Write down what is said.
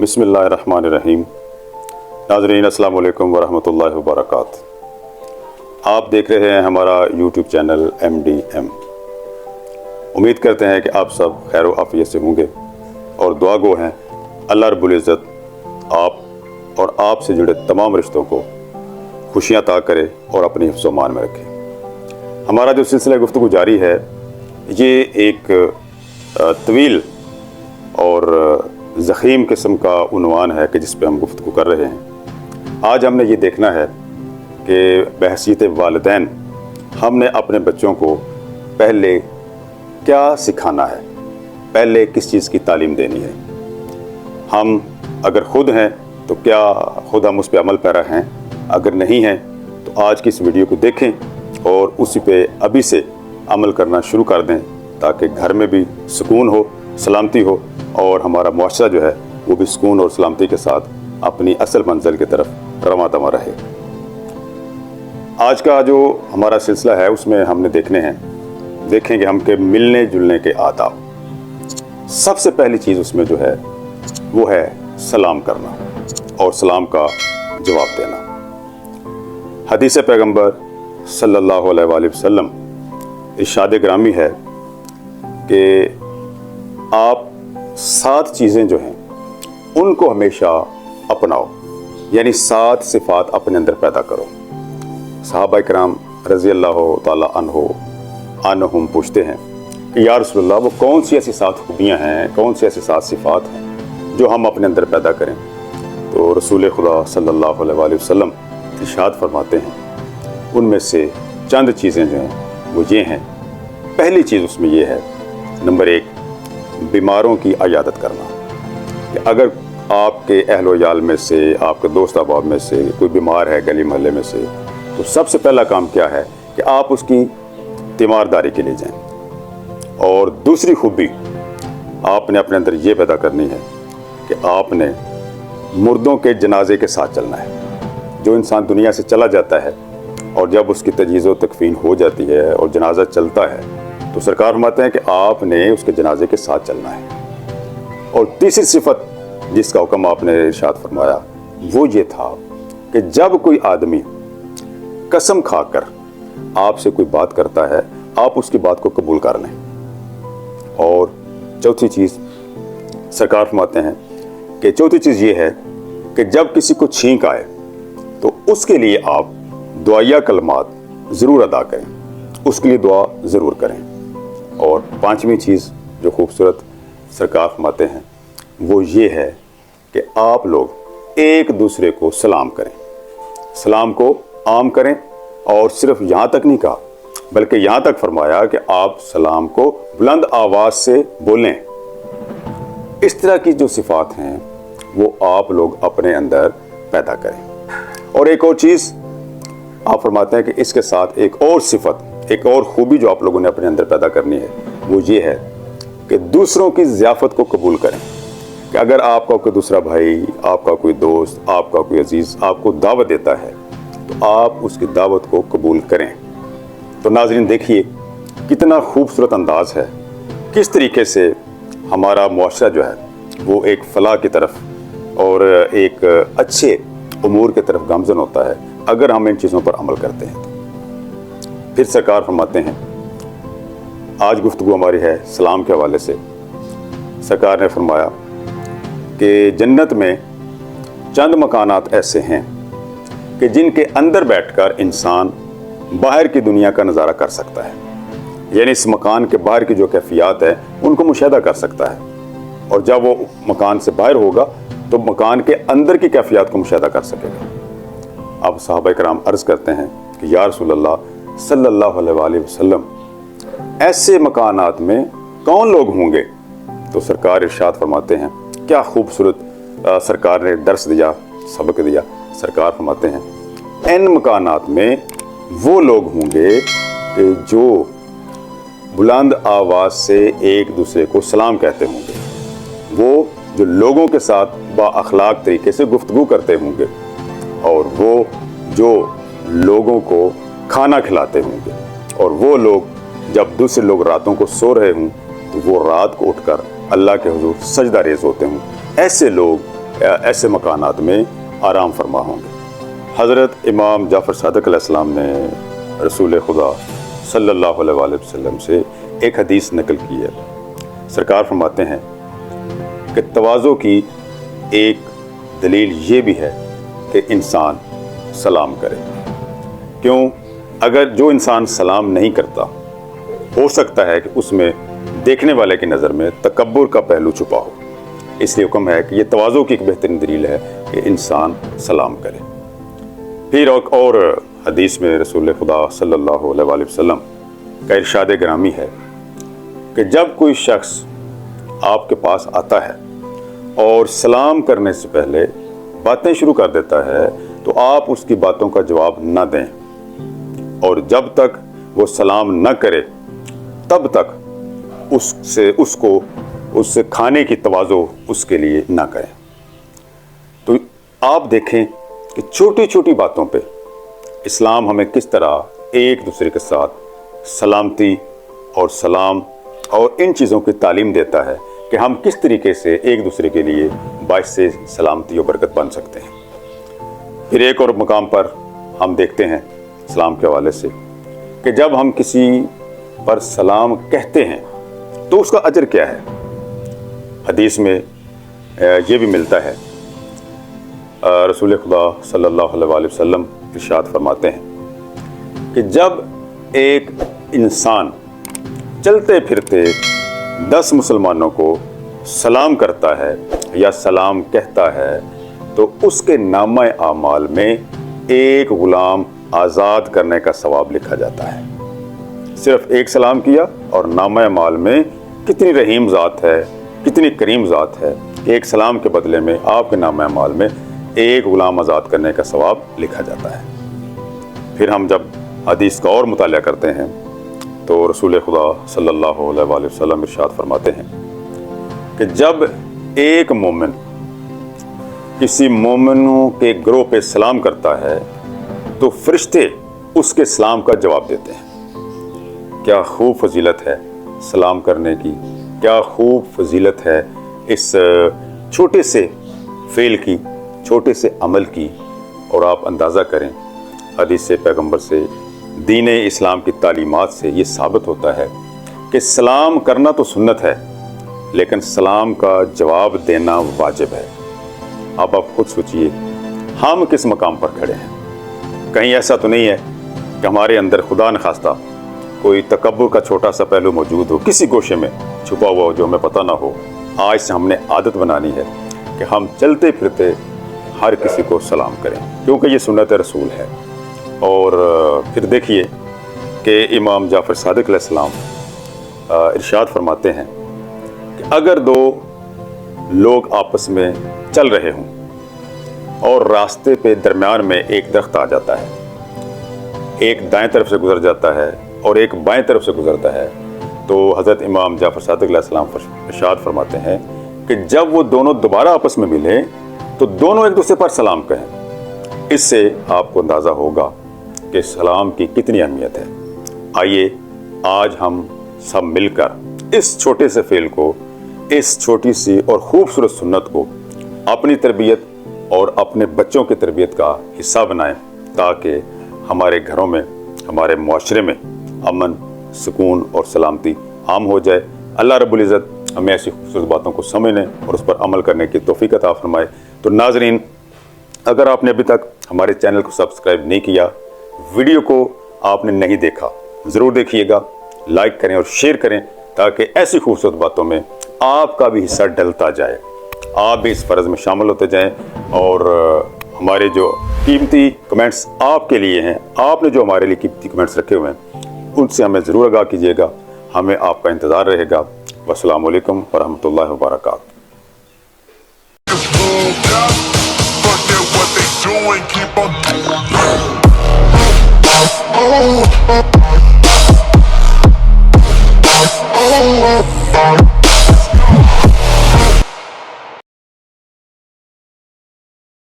बिस्मिल्लाहिर्रहमानिर्रहीम। नाज़रीन अस्सलाम वालेकुम वरहमतुल्लाहि वबरकातुहू। आप देख रहे हैं हमारा यूट्यूब चैनल MDM। उम्मीद करते हैं कि आप सब खैर व आफियत से होंगे और दुआ गो हैं अल्लाह रब्बुल इज़्ज़त आप और आप से जुड़े तमाम रिश्तों को खुशियाँ अता करे और अपनी हिफ्ज़ व मान में रखे। हमारा जो सिलसिला गुफ्तगू जारी है ये एक तवील और ज़ख़ीम किस्म का उन्वान है कि जिस पे हम गुफ्तगू कर रहे हैं। आज हमने ये देखना है कि बहसीत वालिदैन हमने अपने बच्चों को पहले क्या सिखाना है, पहले किस चीज़ की तालीम देनी है। हम अगर ख़ुद हैं तो क्या ख़ुद हम उस पर अमल पैरा हैं, अगर नहीं हैं तो आज की इस वीडियो को देखें और उसी पे अभी से अमल करना शुरू कर दें ताकि घर में भी सुकून हो, सलामती हो और हमारा मुआशरा जो है वो भी सुकून और सलामती के साथ अपनी असल मंजिल की तरफ रवां दवा रहे। आज का जो हमारा सिलसिला है उसमें हमने देखेंगे हम के मिलने जुलने के आदाब। सबसे पहली चीज़ उसमें जो है वो है सलाम करना और सलाम का जवाब देना। हदीस पैगंबर सल्लल्लाहु अलैहि वसल्लम इरशाद ग्रामी है कि आप 7 चीज़ें जो हैं उनको हमेशा अपनाओ, यानी 7 सिफ़ात अपने अंदर पैदा करो। सहाबा इकराम रज़ी अल्लाह ताला अन्हुम पूछते हैं कि या रसूलल्लाह वो कौन सी ऐसी 7 खूबियाँ हैं, कौन सी ऐसी 7 सिफ़ात हैं जो हम अपने अंदर पैदा करें। तो रसूल खुदा सल्लल्लाहु अलैहि वसल्लम इरशाद फरमाते हैं उनमें से चंद चीज़ें जो हैं वो ये हैं। पहली चीज़ उसमें ये है, नंबर 1, बीमारों की इयादत करना। कि अगर आपके अहलो याल में से, आपके दोस्त अहबाब में से कोई बीमार है गली मोहल्ले में से, तो सबसे पहला काम क्या है कि आप उसकी तीमारदारी के लिए जाएं। और दूसरी खूबी आपने अपने अंदर ये पैदा करनी है कि आपने मुर्दों के जनाजे के साथ चलना है। जो इंसान दुनिया से चला जाता है और जब उसकी तजहीज़ व तकफ़ीन हो जाती है और जनाजा चलता है तो सरकार फरमाते हैं कि आपने उसके जनाजे के साथ चलना है। और तीसरी सिफत जिसका हुक्म आपने इरशाद फरमाया वो ये था कि जब कोई आदमी कसम खाकर आपसे कोई बात करता है आप उसकी बात को कबूल कर लें। और चौथी चीज़ सरकार फरमाते हैं कि चौथी चीज़ ये है कि जब किसी को छींक आए तो उसके लिए आप दुआया कलमात ज़रूर अदा करें, उसके लिए दुआ ज़रूर करें। और 5वीं चीज़ जो खूबसूरत सरकार फरमाते हैं वो ये है कि आप लोग एक दूसरे को सलाम करें, सलाम को आम करें। और सिर्फ यहाँ तक नहीं कहा बल्कि यहाँ तक फरमाया कि आप सलाम को बुलंद आवाज़ से बोलें। इस तरह की जो सिफ़ात हैं वो आप लोग अपने अंदर पैदा करें। और एक और चीज़ आप फरमाते हैं कि इसके साथ एक और सिफत, एक और खूबी जो आप लोगों ने अपने अंदर पैदा करनी है वो ये है कि दूसरों की ज़ियाफ़त को कबूल करें। कि अगर आपका कोई दूसरा भाई, आपका कोई दोस्त, आपका कोई अजीज़ आपको दावत देता है तो आप उसकी दावत को कबूल करें। तो नाज़रीन देखिए कितना खूबसूरत अंदाज़ है, किस तरीके से हमारा मुआशरा जो है वो एक फ़लाह की तरफ और एक अच्छे उमूर की तरफ गामज़न होता है अगर हम इन चीज़ों पर अमल करते हैं। फिर सरकार फरमाते हैं, आज गुफ्तगू हमारी है सलाम के हवाले से। सरकार ने फरमाया कि जन्नत में चंद मकानात ऐसे हैं कि जिनके अंदर बैठकर इंसान बाहर की दुनिया का नज़ारा कर सकता है, यानी इस मकान के बाहर की जो कैफियत है उनको मुशाहिदा कर सकता है। और जब वो मकान से बाहर होगा तो मकान के अंदर की कैफियत को मुशाहिदा कर सकेगा। अब सहाबा इकराम अर्ज़ करते हैं कि या रसूलल्लाह सल्लल्लाहु अलैहि वसल्लम ऐसे मकानात में कौन लोग होंगे। तो सरकार इरशाद फरमाते हैं, क्या खूबसूरत सरकार ने दर्स दिया, सबक दिया। सरकार फरमाते हैं इन मकानात में वो लोग होंगे कि जो बुलंद आवाज़ से एक दूसरे को सलाम कहते होंगे, वो जो लोगों के साथ बाअखलाक तरीके से गुफ्तगू करते होंगे, और वो जो लोगों को खाना खिलाते होंगे, और वो लोग जब दूसरे लोग रातों को सो रहे हों तो वो रात को उठकर अल्लाह के हुजूर सजदा रेज़ होते हों। ऐसे लोग ऐसे मकानात में आराम फरमा होंगे। हज़रत इमाम जाफ़र सादिक़ अलैहिस्सलाम ने रसूल खुदा सल्लल्लाहु अलैहि वसल्लम से एक हदीस नकल की है। सरकार फरमाते हैं कि तवाज़ो की एक दलील ये भी है कि इंसान सलाम करे। क्यों? अगर जो इंसान सलाम नहीं करता, हो सकता है कि उसमें देखने वाले की नज़र में तकब्बुर का पहलू छुपा हो। इसलिए हुक्म है कि ये तवाज़ो की एक बेहतरीन दलील है कि इंसान सलाम करे। फिर और हदीस में रसूल खुदा सल्लल्लाहु अलैहि वसल्लम का इरशाद ग्रामी है कि जब कोई शख्स आपके पास आता है और सलाम करने से पहले बातें शुरू कर देता है तो आप उसकी बातों का जवाब न दें, और जब तक वो सलाम न करे तब तक उससे खाने की तवाज़ो उसके लिए ना करें। तो आप देखें कि छोटी छोटी बातों पे इस्लाम हमें किस तरह एक दूसरे के साथ सलामती और सलाम और इन चीज़ों की तालीम देता है कि हम किस तरीके से एक दूसरे के लिए बाइस से सलामती और बरकत बन सकते हैं। फिर एक और मकाम पर हम देखते हैं सलाम के हवाले से कि जब हम किसी पर सलाम कहते हैं तो उसका अजर क्या है। हदीस में ये भी मिलता है, रसूल खुदा सल्लल्लाहु अलैहि वसल्लम इरशाद फरमाते हैं कि जब एक इंसान चलते फिरते 10 मुसलमानों को सलाम करता है या सलाम कहता है तो उसके नामा आमाल में एक गुलाम आज़ाद करने का सवाब लिखा जाता है। सिर्फ एक सलाम किया और नामा आमाल में कितनी रहीम ज़ात है, कितनी करीम ज़ात है कि एक सलाम के बदले में आपके नामा आमाल में एक गुलाम आज़ाद करने का सवाब लिखा जाता है। फिर हम जब हदीस का और मुताला करते हैं तो रसूल खुदा सल्लल्लाहु अलैहि वसल्लम इरशाद फरमाते हैं कि जब एक मोमिन किसी मोमिनों के ग्रोह पे सलाम करता है तो फरिश्ते उसके सलाम का जवाब देते हैं। क्या खूब फजीलत है सलाम करने की, क्या खूब फजीलत है इस छोटे से फ़ेल की, छोटे से अमल की। और आप अंदाज़ा करें हदीस से पैगंबर से दीन इस्लाम की तालीमात से ये साबित होता है कि सलाम करना तो सुन्नत है लेकिन सलाम का जवाब देना वाजिब है। अब आप खुद सोचिए हम किस मकाम पर खड़े हैं। कहीं ऐसा तो नहीं है कि हमारे अंदर खुदा न खास्ता कोई तकब्बुर का छोटा सा पहलू मौजूद हो, किसी गोशे में छुपा हुआ हो जो हमें पता ना हो। आज से हमने आदत बनानी है कि हम चलते फिरते हर किसी को सलाम करें क्योंकि ये सुन्नत रसूल है। और फिर देखिए कि इमाम जाफ़र सादिक़ अलैहिस्सलाम इरशाद फरमाते हैं कि अगर दो लोग आपस में चल रहे हों और रास्ते पे दरमियान में एक दरख्त आ जाता है, एक दाएं तरफ से गुजर जाता है और एक बाएं तरफ से गुजरता है, तो हज़रत इमाम जाफ़र सादिक़ अलैहिस्सलाम इरशाद फरमाते हैं कि जब वो दोनों दोबारा आपस में मिलें तो दोनों एक दूसरे पर सलाम कहें। इससे आपको अंदाज़ा होगा कि सलाम की कितनी अहमियत है। आइए आज हम सब मिलकर इस छोटे से फ़ेल को, इस छोटी सी और खूबसूरत सुन्नत को अपनी तरबियत और अपने बच्चों की तरबियत का हिस्सा बनाएं ताकि हमारे घरों में, हमारे मुआशरे में अमन, सुकून और सलामती आम हो जाए। अल्लाह रब्बुल इज़्ज़त हमें ऐसी खूबसूरत बातों को समझने और उस पर अमल करने की तौफीक अता फरमाए। तो नाज़रीन, अगर आपने अभी तक हमारे चैनल को सब्सक्राइब नहीं किया, वीडियो को आपने नहीं देखा, ज़रूर देखिएगा, लाइक करें और शेयर करें ताकि ऐसी खूबसूरत बातों में आपका भी हिस्सा डलता जाए, आप भी इस फ़र्ज़ में शामिल होते जाएं। और हमारे जो कीमती कमेंट्स आपके लिए हैं, आपने जो हमारे लिए कीमती कमेंट्स रखे हुए हैं उनसे हमें ज़रूर आगाह कीजिएगा। हमें आपका इंतज़ार रहेगा। वस्सलामु अलैकुम वरहमतुल्लाहि वबरकातुहू। Keep on